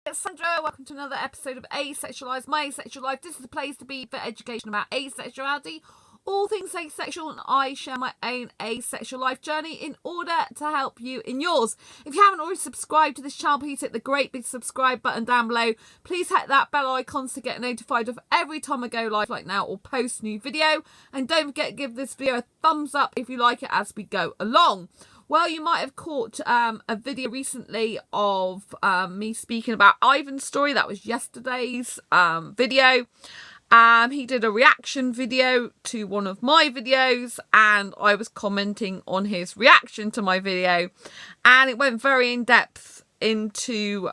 It's Sandra, welcome to another episode of Asexualized, my asexual life. This is the place to be for education about asexuality, all things asexual, and I share my own asexual life journey in order to help you in yours. If you haven't already subscribed to this channel, please hit the great big subscribe button down below. Please hit that bell icon to get notified of every time I go live like now or post new video. And don't forget to give this video a thumbs up if you like it as we go along. Well, you might have caught a video recently of me speaking about Ivan's story. That was yesterday's video. He did a reaction video to one of my videos, and I was commenting on his reaction to my video, and it went very in depth into,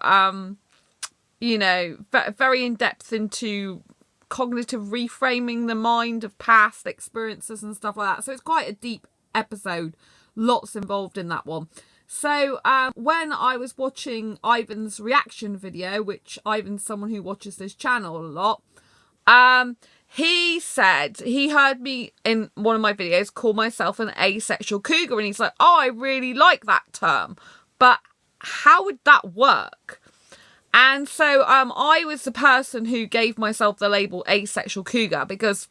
very in depth into cognitive reframing the mind of past experiences and stuff like that. So it's quite a deep episode. Lots involved in that one. So when I was watching Ivan's reaction video, which Ivan's someone who watches this channel a lot, he said he heard me in one of my videos call myself an asexual cougar, and he's like, oh, I really like that term, but how would that work? And so I was the person who gave myself the label asexual cougar because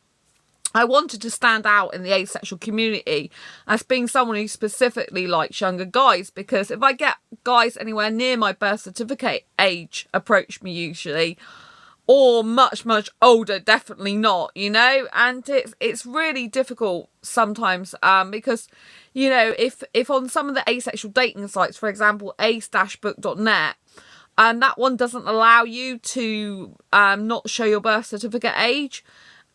I wanted to stand out in the asexual community as being someone who specifically likes younger guys, because if I get guys anywhere near my birth certificate age approach me usually, or much older, definitely not, and it's really difficult sometimes because, if on some of the asexual dating sites, for example, ace-book.net, and that one doesn't allow you to not show your birth certificate age.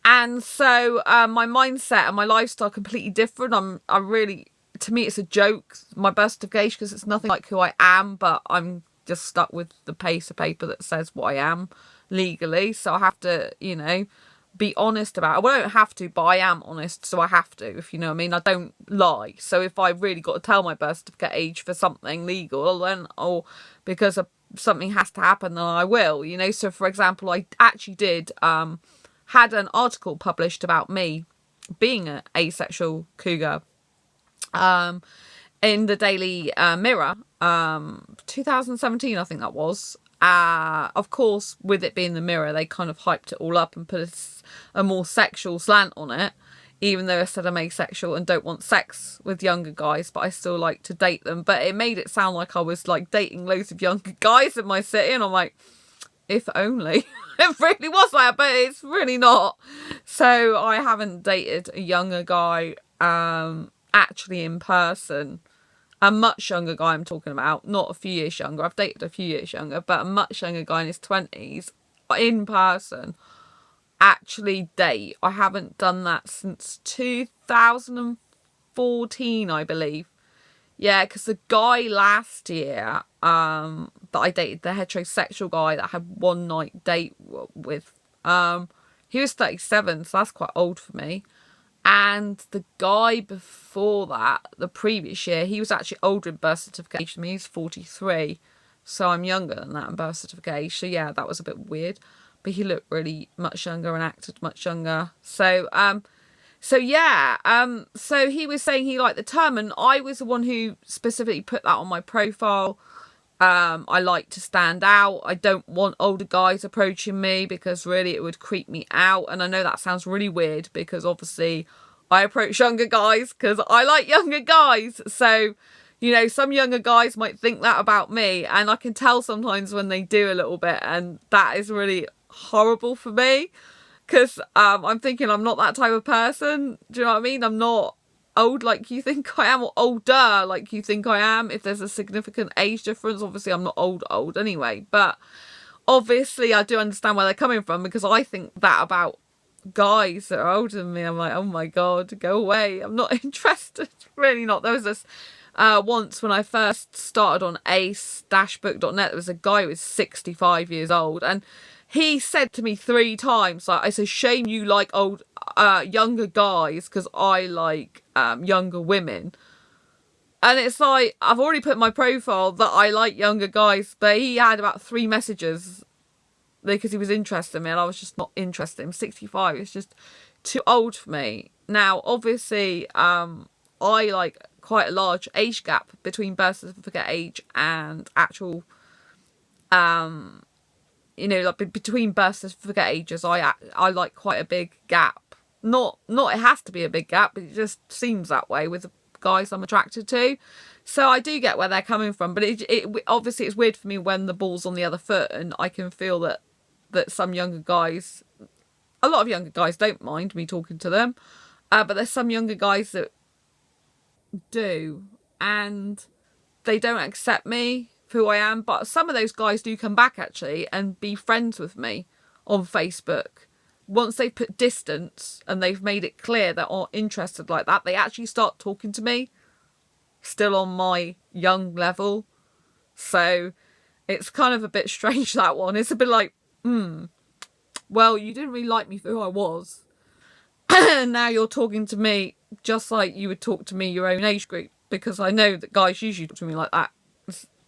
And so my mindset and my lifestyle are completely different. To me, it's a joke, my birth certificate, because it's nothing like who I am, but I'm just stuck with the piece of paper that says what I am legally. So I have to, be honest about it. Well, I don't have to, but I am honest, so I have to, if you know what I mean. I don't lie. So if I really got to tell my birth certificate age for something legal, then, or because something has to happen, then I will, So, for example, I actually did... had an article published about me being an asexual cougar in the Daily Mirror, 2017, I think that was. Of course, with it being the Mirror, they kind of hyped it all up and put a more sexual slant on it, even though I said I'm asexual and don't want sex with younger guys, but I still like to date them. But it made it sound like I was like dating loads of younger guys in my city, and I'm like, if only. It really was like, but it's really not. So I haven't dated a younger guy actually in person. A much younger guy I'm talking about, not a few years younger. I've dated a few years younger, but a much younger guy in his 20s in person. Actually date. I haven't done that since 2014, I believe. Yeah, because the guy last year that I dated, the heterosexual guy that I had one night date with, he was 37, so that's quite old for me. And the guy before that, the previous year, he was actually older in birth certificate age than me. He's 43, so I'm younger than that in birth certificate age. So yeah, that was a bit weird, but he looked really much younger and acted much younger. So so he was saying he liked the term, and I was the one who specifically put that on my profile. I like to stand out. I don't want older guys approaching me because really it would creep me out. And I know that sounds really weird because obviously I approach younger guys because I like younger guys. So, some younger guys might think that about me, and I can tell sometimes when they do a little bit, and that is really horrible for me. Because I'm thinking I'm not that type of person. Do you know what I mean? I'm not old like you think I am, or older like you think I am. If there's a significant age difference, obviously I'm not old anyway. But obviously I do understand where they're coming from, because I think that about guys that are older than me. I'm like, oh my God, go away. I'm not interested. Really not. There was this once when I first started on ace-book.net, there was a guy who was 65 years old, and he said to me 3 times, like, it's a shame you like younger guys because I like younger women. And it's like, I've already put in my profile that I like younger guys, but he had about 3 messages because he was interested in me, and I was just not interested. I'm 65. It's just too old for me. Now, obviously, I like quite a large age gap between birth certificate age and actual like between birth certificate ages, I like quite a big gap. Not it has to be a big gap, but it just seems that way with the guys I'm attracted to. So I do get where they're coming from, but it obviously it's weird for me when the ball's on the other foot, and I can feel that some younger guys, a lot of younger guys don't mind me talking to them, but there's some younger guys that do, and they don't accept me for who I am. But some of those guys do come back actually and be friends with me on Facebook. Once they put distance and they've made it clear they're not interested like that, they actually start talking to me, still on my young level. So it's kind of a bit strange, that one. It's a bit like, well, you didn't really like me for who I was. And now you're talking to me just like you would talk to me your own age group. Because I know that guys usually talk to me like that.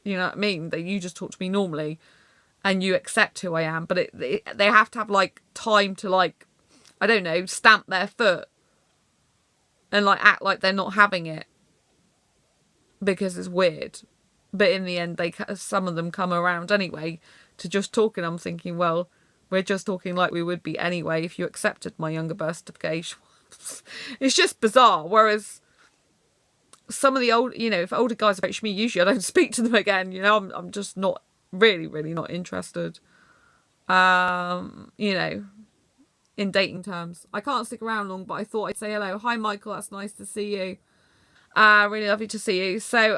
You know what I mean? That you just talk to me normally and you accept who I am. But they have to have like time to like, I don't know, stamp their foot and like act like they're not having it, because it's weird. But in the end, some of them come around anyway to just talking. I'm thinking, well, we're just talking like we would be anyway if you accepted my younger birth certificate. It's just bizarre. Whereas some of the old, if older guys approach me, usually I don't speak to them again. I'm just not really not interested. In dating terms, I can't stick around long, but I thought I'd say hello. Hi, Michael. That's nice to see you. Really lovely to see you. So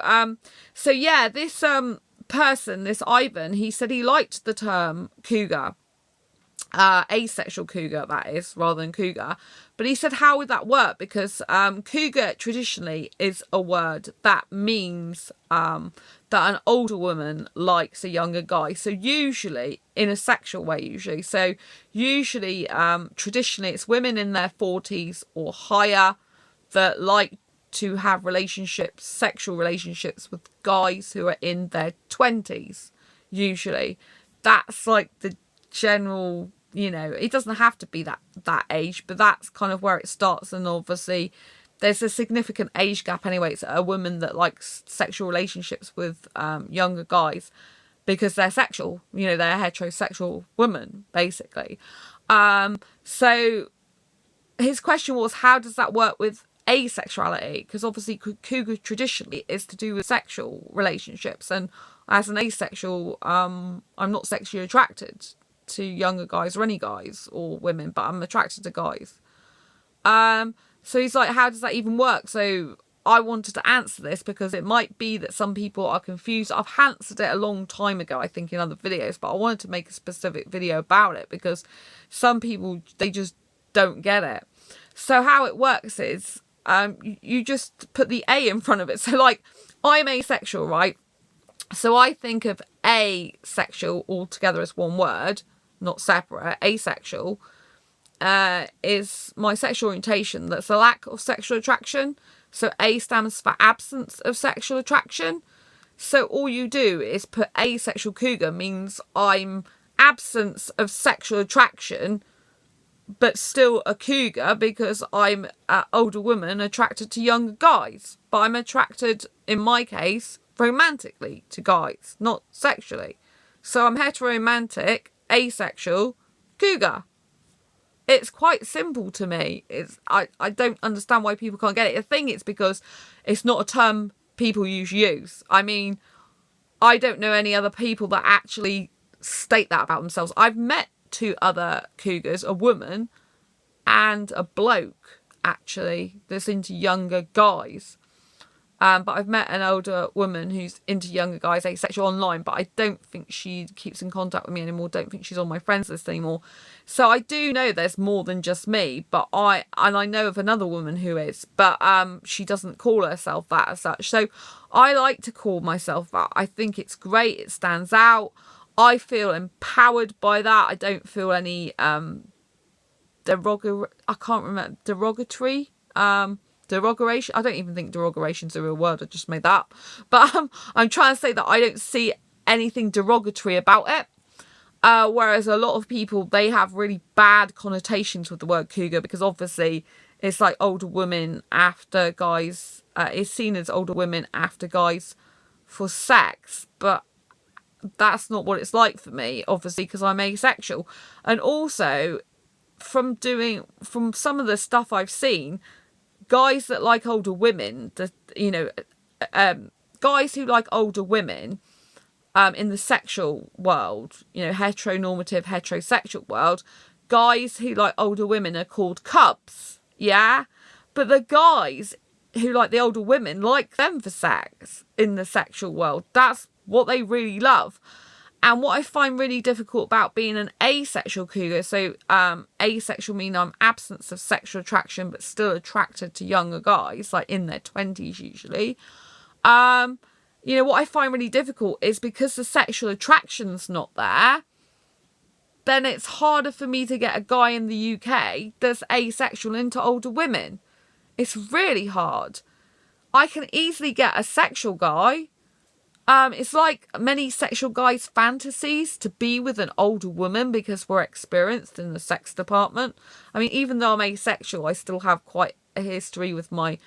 yeah, this person, this Ivan, he said he liked the term cougar, asexual cougar, that is, rather than cougar. But he said, how would that work? Because cougar traditionally is a word that means that an older woman likes a younger guy. So usually, in a sexual way, usually, traditionally, it's women in their 40s or higher that like to have sexual relationships with guys who are in their 20s. Usually, that's like the general, it doesn't have to be that age, but that's kind of where it starts. And obviously there's a significant age gap anyway. It's a woman that likes sexual relationships with younger guys because they're sexual, they're a heterosexual woman, basically. So his question was, how does that work with asexuality? Because obviously cougar traditionally is to do with sexual relationships, and as an asexual, I'm not sexually attracted to younger guys or any guys or women, but I'm attracted to guys. So he's like, how does that even work? So I wanted to answer this because it might be that some people are confused. I've answered it a long time ago, I think, in other videos, but I wanted to make a specific video about it because some people, they just don't get it. So how it works is you just put the A in front of it. So like, I'm asexual, right? So I think of asexual altogether as one word, not separate. Asexual is my sexual orientation that's a lack of sexual attraction. So A stands for absence of sexual attraction. So all you do is put asexual cougar means I'm absence of sexual attraction, but still a cougar because I'm an older woman attracted to younger guys. But I'm attracted, in my case, romantically to guys, not sexually. So I'm heteromantic, asexual, cougar. It's quite simple to me. I don't understand why people can't get it. I think it's because it's not a term people usually use. I mean, I don't know any other people that actually state that about themselves. I've met two other cougars, a woman and a bloke, actually, that's into younger guys. But I've met an older woman who's into younger guys, asexual, online, but I don't think she keeps in contact with me anymore. Don't think she's on my friends list anymore. So I do know there's more than just me, but I know of another woman who is, but she doesn't call herself that as such. So I like to call myself that. I think it's great. It stands out. I feel empowered by that. I don't feel any derogatory. Derogation. I don't even think derogation's a real word. I just made that up. But I'm trying to say that I don't see anything derogatory about it. Whereas a lot of people, they have really bad connotations with the word cougar because obviously it's like older women after guys. It's seen as older women after guys for sex. But that's not what it's like for me, obviously, because I'm asexual. And also, from some of the stuff I've seen, guys that like older women, guys who like older women, in the sexual world, heteronormative, heterosexual world, guys who like older women are called cubs, yeah? But the guys who like the older women like them for sex in the sexual world. That's what they really love. And what I find really difficult about being an asexual cougar, so asexual meaning I'm absence of sexual attraction but still attracted to younger guys, like in their 20s usually. What I find really difficult is because the sexual attraction's not there, then it's harder for me to get a guy in the UK that's asexual into older women. It's really hard. I can easily get a sexual guy. It's like many sexual guys' fantasies to be with an older woman because we're experienced in the sex department. I mean, even though I'm asexual, I still have quite a history with my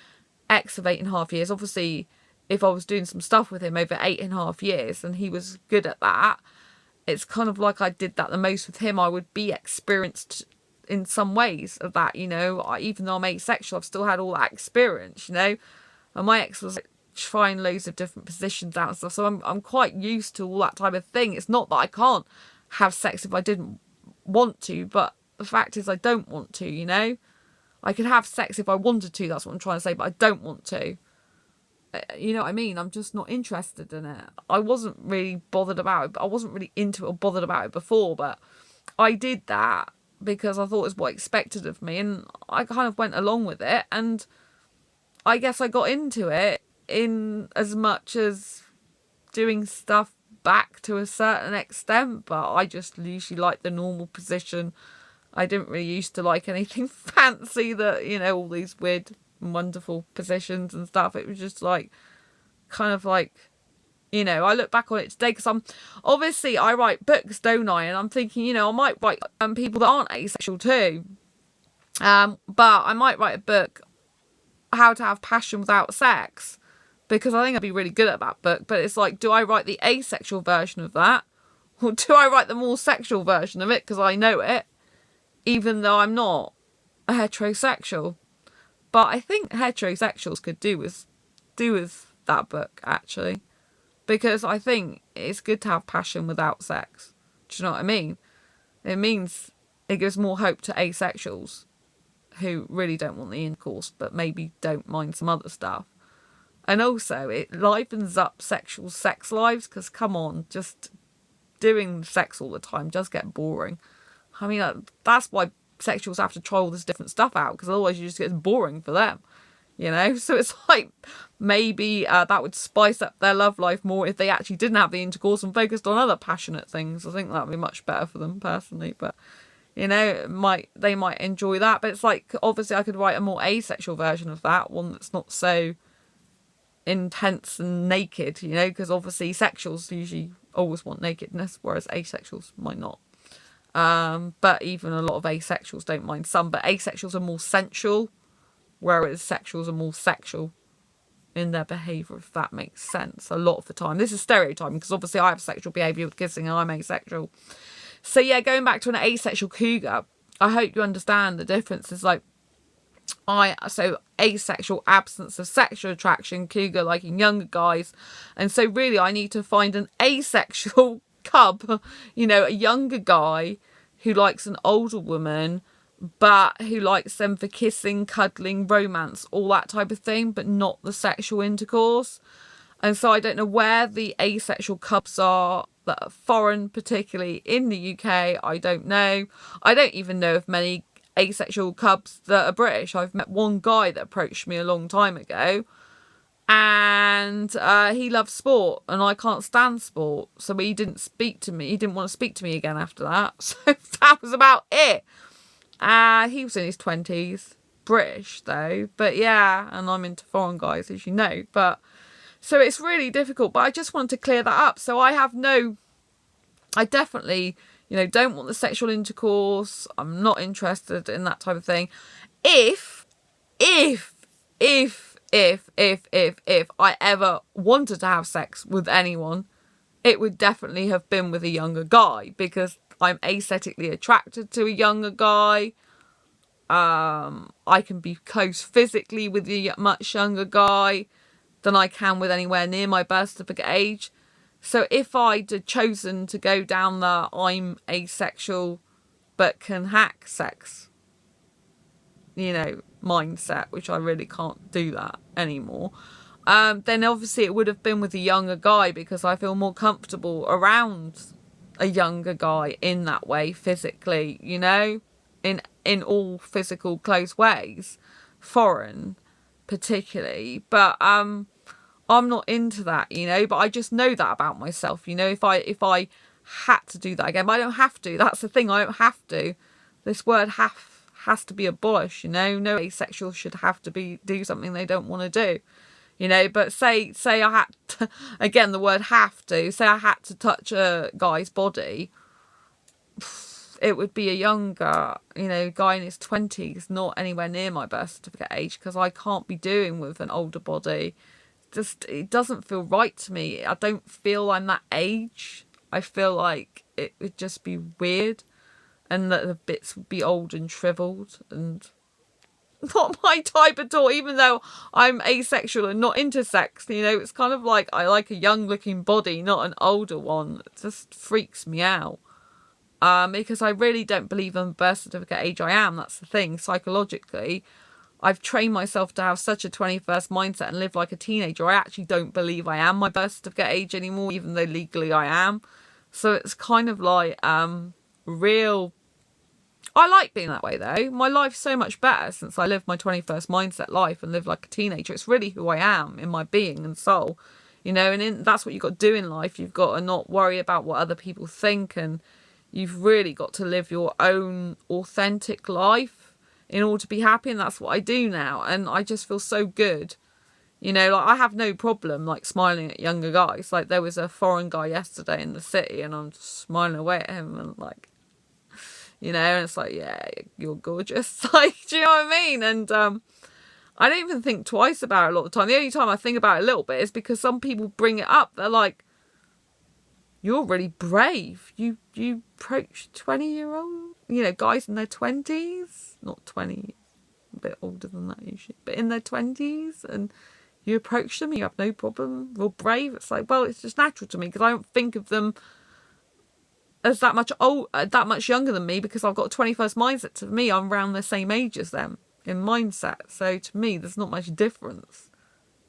ex of 8.5 years. Obviously, if I was doing some stuff with him over 8.5 years and he was good at that, it's kind of like I did that the most with him. I would be experienced in some ways of that, even though I'm asexual, I've still had all that experience, And my ex was trying loads of different positions out and stuff, so I'm quite used to all that type of thing. It's not that I can't have sex if I didn't want to, but the fact is I don't want to, I could have sex if I wanted to, that's what I'm trying to say, but I don't want to. You know what I mean? I'm just not interested in it. I wasn't really bothered about it, but I wasn't really into it or bothered about it before, but I did that because I thought it was what expected of me, and I kind of went along with it, and I guess I got into it in as much as doing stuff back to a certain extent, but I just usually like the normal position. I didn't really used to like anything fancy that, all these weird and wonderful positions and stuff. It was just like, kind of like, I look back on it today because I write books, don't I? And I'm thinking, I might write people that aren't asexual too. But I might write a book, How to Have Passion Without Sex, because I think I'd be really good at that book. But it's like, do I write the asexual version of that? Or do I write the more sexual version of it because I know it, even though I'm not a heterosexual? But I think heterosexuals could do with that book, actually. Because I think it's good to have passion without sex. Do you know what I mean? It means it gives more hope to asexuals who really don't want the intercourse, but maybe don't mind some other stuff. And also, it livens up sexual sex lives, because come on, just doing sex all the time does get boring. I mean, that's why sexuals have to try all this different stuff out, because otherwise you just get boring for them. So it's like maybe that would spice up their love life more if they actually didn't have the intercourse and focused on other passionate things. I think that would be much better for them personally. But they might enjoy that. But it's like, obviously I could write a more asexual version of that, one that's not so intense and naked, because obviously sexuals usually always want nakedness, whereas asexuals might not. But even a lot of asexuals don't mind some, but asexuals are more sensual, whereas sexuals are more sexual in their behaviour, if that makes sense, a lot of the time. This is stereotyping, because obviously I have sexual behaviour with kissing and I'm asexual. So yeah, going back to an asexual cougar, I hope you understand the difference. Is like, asexual, absence of sexual attraction, cougar liking younger guys. And so really I need to find an asexual cub, a younger guy who likes an older woman, but who likes them for kissing, cuddling, romance, all that type of thing, but not the sexual intercourse. And so I don't know where the asexual cubs are that are foreign, particularly in the UK. I don't know. I don't even know of many asexual cubs that are British. I've met one guy that approached me a long time ago, and he loves sport, and I can't stand sport, so he didn't speak to me. He didn't want to speak to me again after that. So that was about it. He was in his 20s, British though, but yeah, and I'm into foreign guys, as you know, but so it's really difficult. But I just wanted to clear that up. So I definitely, don't want the sexual intercourse. I'm not interested in that type of thing. If I ever wanted to have sex with anyone, it would definitely have been with a younger guy, because I'm aesthetically attracted to a younger guy. I can be close physically with a much younger guy than I can with anywhere near my birth certificate age. So if I'd have chosen to go down the I'm asexual but can hack sex, mindset, which I really can't do that anymore, then obviously it would have been with a younger guy, because I feel more comfortable around a younger guy in that way physically, in all physical close ways, foreign particularly. But I'm not into that, but I just know that about myself. If I had to do that again, but I don't have to. That's the thing, I don't have to. This word has to be abolished. No asexual should have to do something they don't want to do. But say I had to, again, the word have to, say I had to touch a guy's body, it would be a younger, guy in his 20s, not anywhere near my birth certificate age, because I can't be doing with an older body. Just, it doesn't feel right to me. I don't feel I'm that age. I feel like it would just be weird, and that the bits would be old and shriveled and not my type at all, even though I'm asexual and not intersex. It's kind of like I like a young looking body, not an older one. It just freaks me out. Because I really don't believe I'm the birth certificate age I am. That's the thing. Psychologically, I've trained myself to have such a 21st mindset and live like a teenager. I actually don't believe I am my birth certificate age anymore, even though legally I am. So it's kind of like real. I like being that way though. My life's so much better since I lived my 21st mindset life and lived like a teenager. It's really who I am in my being and soul, and that's what you've got to do in life. You've got to not worry about what other people think, and you've really got to live your own authentic life in order to be happy. And that's what I do now. And I just feel so good. Like I have no problem like smiling at younger guys. Like there was a foreign guy yesterday in the city and I'm just smiling away at him and like, and it's like, yeah, you're gorgeous. Like, do you know what I mean? And I don't even think twice about it a lot of the time. The only time I think about it a little bit is because some people bring it up. They're like, you're really brave. You approach 20-year-old, guys in their 20s, not 20, a bit older than that usually, but in their 20s, and you approach them, you have no problem. You're brave. It's like, well, it's just natural to me because I don't think of them as that much younger than me, because I've got a 21st mindset. To me, I'm around the same age as them in mindset. So to me, there's not much difference,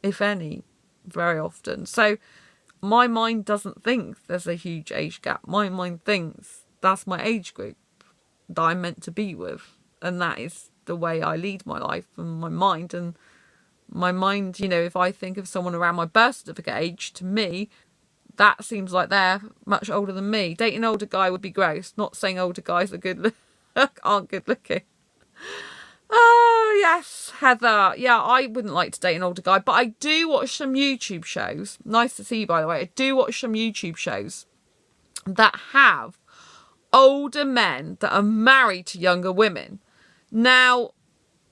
if any, very often. So my mind doesn't think there's a huge age gap. My mind thinks that's my age group that I'm meant to be with. And that is the way I lead my life and my mind. And my mind, if I think of someone around my birth certificate age, to me, that seems like they're much older than me. Dating an older guy would be gross. Not saying older guys aren't good looking. Oh, yes, Heather. Yeah, I wouldn't like to date an older guy, but I do watch some YouTube shows. Nice to see you, by the way. I do watch some YouTube shows that have older men that are married to younger women. Now,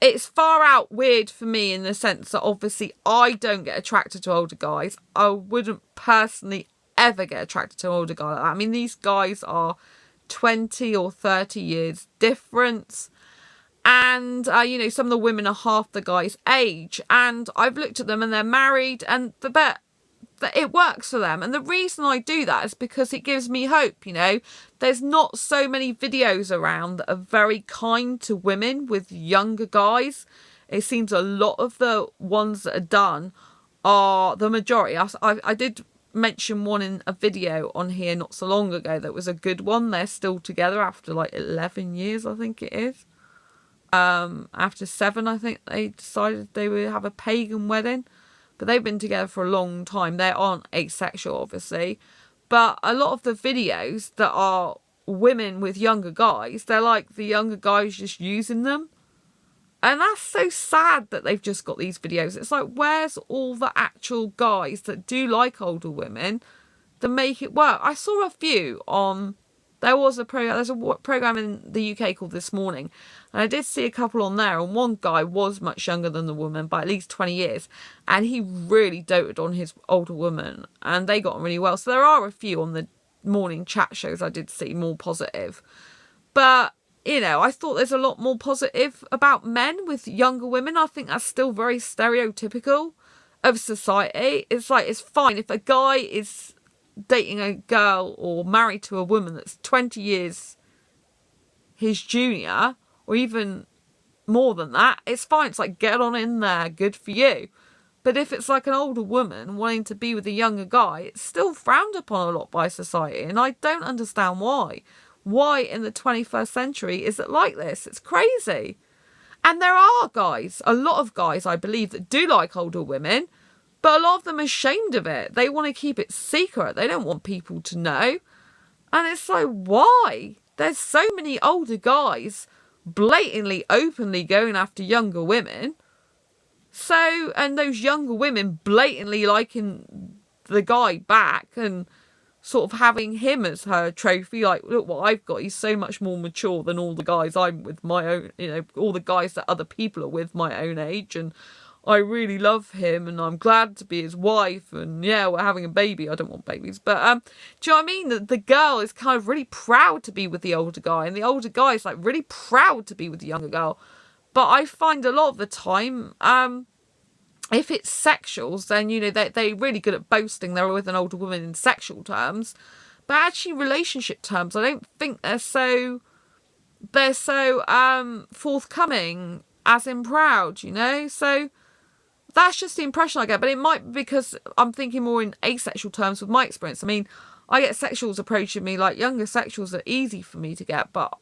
it's far out weird for me in the sense that obviously I don't get attracted to older guys. I wouldn't personally ever get attracted to an older guy like that. I mean, these guys are 20 or 30 years difference. And, some of the women are half the guy's age. And I've looked at them and they're married and that it works for them. And the reason I do that is because it gives me hope, There's not so many videos around that are very kind to women with younger guys. It seems a lot of the ones that are done are the majority. I did mention one in a video on here not so long ago that was a good one. They're still together after like 11 years, I think it is. After 7, I think they decided they would have a pagan wedding, but they've been together for a long time. They aren't asexual, obviously, but a lot of the videos that are women with younger guys, they're like the younger guys just using them, and that's so sad that they've just got these videos. It's like, where's all the actual guys that do like older women to make it work? I saw a few on There's a program in the UK called This Morning, and I did see a couple on there, and one guy was much younger than the woman by at least 20 years, and he really doted on his older woman, and they got on really well. So there are a few on the morning chat shows I did see more positive. But, you know, I thought there's a lot more positive about men with younger women. I think that's still very stereotypical of society. It's like, it's fine if a guy is dating a girl or married to a woman that's 20 years his junior, or even more than that, it's fine. It's like, get on in there, good for you. But if it's like an older woman wanting to be with a younger guy, it's still frowned upon a lot by society, and I don't understand why. Why in the 21st century is it like this? It's crazy. And there are guys, a lot of guys I believe, that do like older women, but a lot of them are ashamed of it. They want to keep it secret. They don't want people to know. And it's like, why? There's so many older guys blatantly, openly going after younger women. So, and those younger women blatantly liking the guy back and sort of having him as her trophy. Like, look what I've got. He's so much more mature than all the guys I'm with my own, you know, all the guys that other people are with my own age. And I really love him, and I'm glad to be his wife, and yeah, we're having a baby. I don't want babies, but do you know what I mean? The girl is kind of really proud to be with the older guy, and the older guy is like really proud to be with the younger girl. But I find a lot of the time, if it's sexuals, then, you know, they're really good at boasting they're with an older woman in sexual terms, but actually relationship terms, I don't think they're so forthcoming as in proud, you know. So that's just the impression I get, but it might be because I'm thinking more in asexual terms with my experience. I mean, I get sexuals approaching me, like younger sexuals are easy for me to get, but,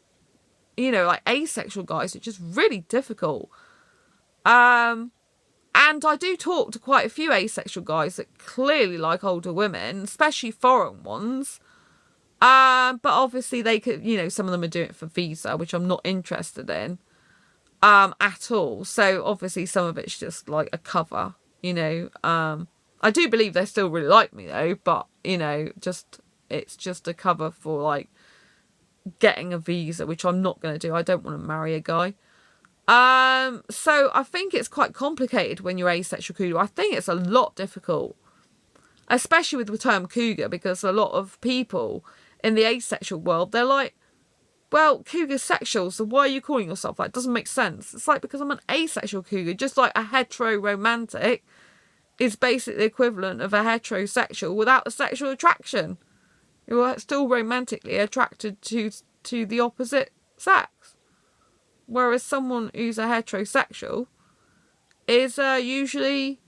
you know, like asexual guys are just really difficult. And I do talk to quite a few asexual guys that clearly like older women, especially foreign ones. But obviously they could, you know, some of them are doing it for visa, which I'm not interested in. At all. So obviously some of it's just like a cover, you know. I do believe they still really like me though, but, you know, it's just a cover for like getting a visa, which I'm not going to do. I don't want to marry a guy. So I think it's quite complicated when you're asexual cougar. I think it's a lot difficult, especially with the term cougar, because a lot of people in the asexual world, they're like, well, cougar sexual, so why are you calling yourself that? It doesn't make sense. It's like, because I'm an asexual cougar, just like a hetero-romantic is basically the equivalent of a heterosexual without the sexual attraction. You're still romantically attracted to the opposite sex. Whereas someone who's a heterosexual is usually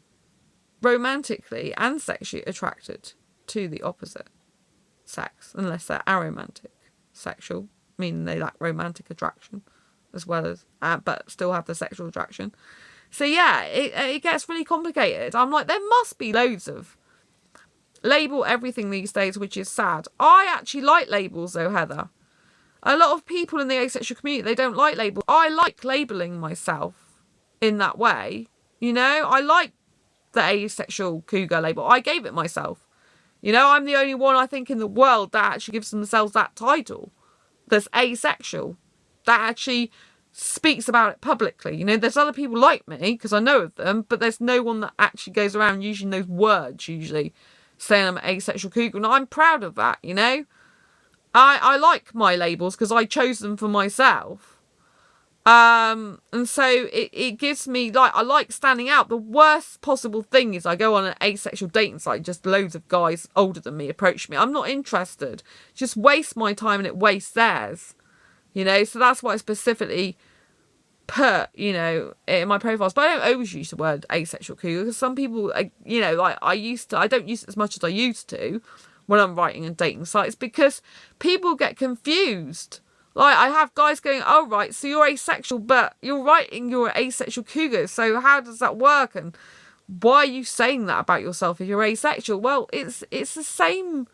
romantically and sexually attracted to the opposite sex, unless they're aromantic sexual, meaning they lack romantic attraction as well as, but still have the sexual attraction. So yeah, it gets really complicated. I'm like, there must be loads of label everything these days, which is sad. I actually like labels though, Heather. A lot of people in the asexual community, they don't like labels. I like labelling myself in that way. You know, I like the asexual cougar label. I gave it myself. You know, I'm the only one, I think, in the world that actually gives themselves that title. That's asexual. That actually speaks about it publicly. You know, there's other people like me, because I know of them, but there's no one that actually goes around using those words, usually, saying I'm an asexual cougar. And I'm proud of that, you know. I like my labels because I chose them for myself. And so it gives me, like, I like standing out. The worst possible thing is I go on an asexual dating site, just loads of guys older than me approach me. I'm not interested. Just waste my time and it wastes theirs. You know, so that's why I specifically put, you know, in my profiles. But I don't always use the word asexual cougar, because some people, you know, like I don't use it as much as I used to when I'm writing on dating sites, because people get confused. Like, I have guys going, oh, right, so you're asexual, but you're writing you're an asexual cougar, so how does that work? And why are you saying that about yourself if you're asexual? Well, it's the same,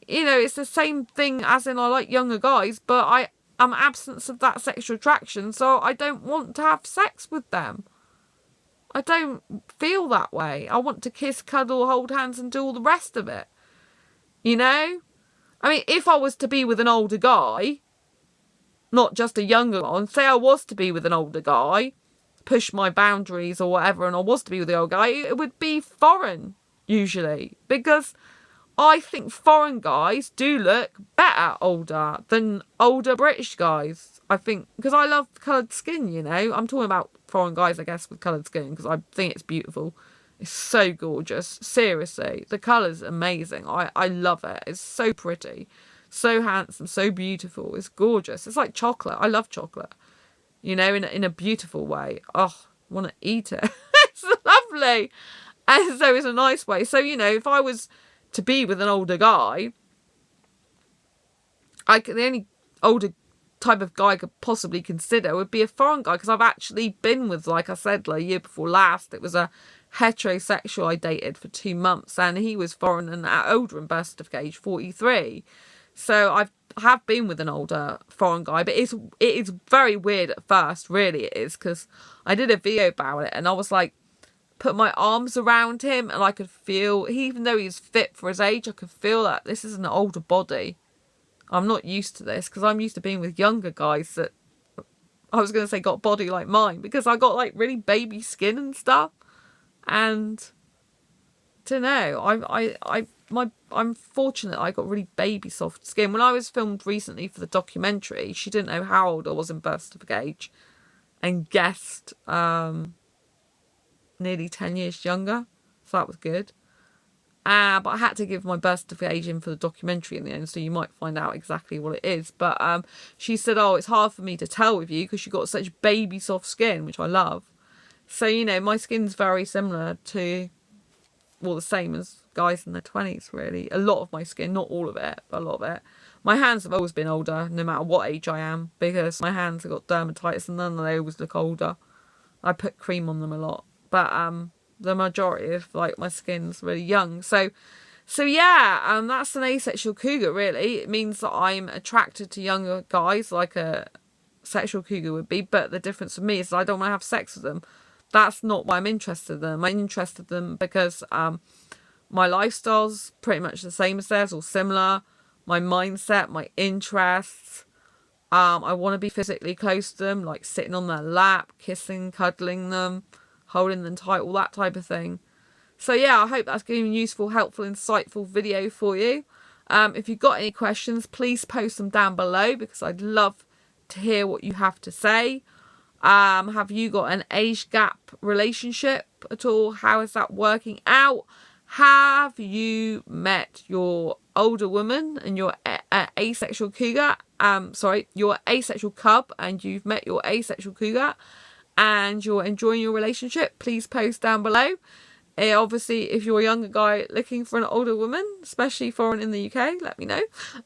you know, it's the same thing as in I like younger guys, but I'm absence of that sexual attraction, so I don't want to have sex with them. I don't feel that way. I want to kiss, cuddle, hold hands and do all the rest of it. You know? I mean, if I was to be with an older guy, not just a younger one, say I was to be with an older guy, push my boundaries or whatever, and I was to be with the old guy, it would be foreign, usually. Because I think foreign guys do look better older than older British guys. I think, because I love coloured skin, you know. I'm talking about foreign guys, I guess, with coloured skin, because I think it's beautiful. It's so gorgeous. Seriously, the colour's amazing. I love it. It's so pretty. So handsome, so beautiful. It's gorgeous. It's like chocolate. I love chocolate. You know, in a beautiful way. Oh, I want to eat it. It's lovely. And so it's a nice way. So, you know, if I was to be with an older guy, the only older type of guy I could possibly consider would be a foreign guy, because I've actually been with, like I said, like, year before last, it was a heterosexual I dated for 2 months, and he was foreign and older in birth certificate, age 43. So I have been with an older foreign guy, but it is very weird at first, really it is, because I did a video about it and I was like, put my arms around him and I could feel, even though he's fit for his age, I could feel that this is an older body. I'm not used to this, because I'm used to being with younger guys that, I was going to say, got body like mine, because I got like really baby skin and stuff. And I don't know, I'm fortunate I got really baby soft skin. When I was filmed recently for the documentary, she didn't know how old I was in birth certificate age and guessed nearly 10 years younger. So that was good. But I had to give my birth certificate age in for the documentary in the end, so you might find out exactly what it is. But she said, oh, it's hard for me to tell with you because you've got such baby soft skin, which I love. So, you know, my skin's very similar to, well, the same as guys in their 20s, really. A lot of my skin, not all of it, but a lot of it. My hands have always been older, no matter what age I am, because my hands have got dermatitis and none of they always look older. I put cream on them a lot. But the majority of, like, my skin's really young. So yeah, that's an asexual cougar, really. It means that I'm attracted to younger guys, like a sexual cougar would be. But the difference with me is I don't want to have sex with them. That's not why I'm interested in them. I'm interested in them because my lifestyle's pretty much the same as theirs, or similar. My mindset, my interests. I want to be physically close to them, like sitting on their lap, kissing, cuddling them, holding them tight, all that type of thing. So yeah, I hope that's giving you a useful, helpful, insightful video for you. If you've got any questions, please post them down below, because I'd love to hear what you have to say. Have you got an age gap relationship at all? How is that working out? Have you met your older woman and your asexual cougar? Your asexual cub, and you've met your asexual cougar and you're enjoying your relationship? Please post down below. Obviously, if you're a younger guy looking for an older woman, especially foreign in the UK, let me know.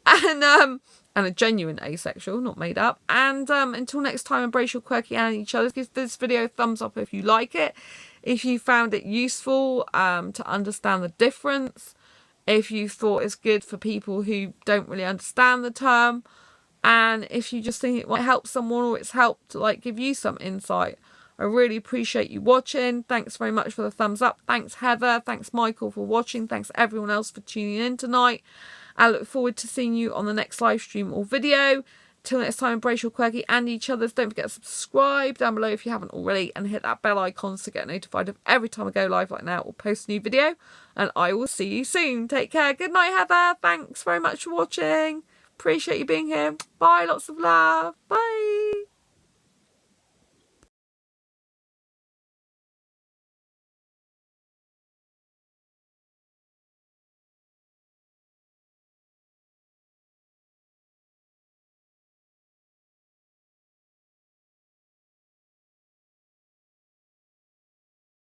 And a genuine asexual, not made up. And until next time, embrace your quirky and each other. Give this video a thumbs up if you like it. If you found it useful to understand the difference. If you thought it's good for people who don't really understand the term. And if you just think it might help someone, or it's helped to like give you some insight. I really appreciate you watching. Thanks very much for the thumbs up. Thanks Heather. Thanks Michael for watching. Thanks everyone else for tuning in tonight. I look forward to seeing you on the next live stream or video. Till next time, embrace your quirky and each other's. Don't forget to subscribe down below if you haven't already, and hit that bell icon to get notified of every time I go live like now or post a new video. And I will see you soon. Take care. Good night, Heather. Thanks very much for watching. Appreciate you being here. Bye. Lots of love. Bye.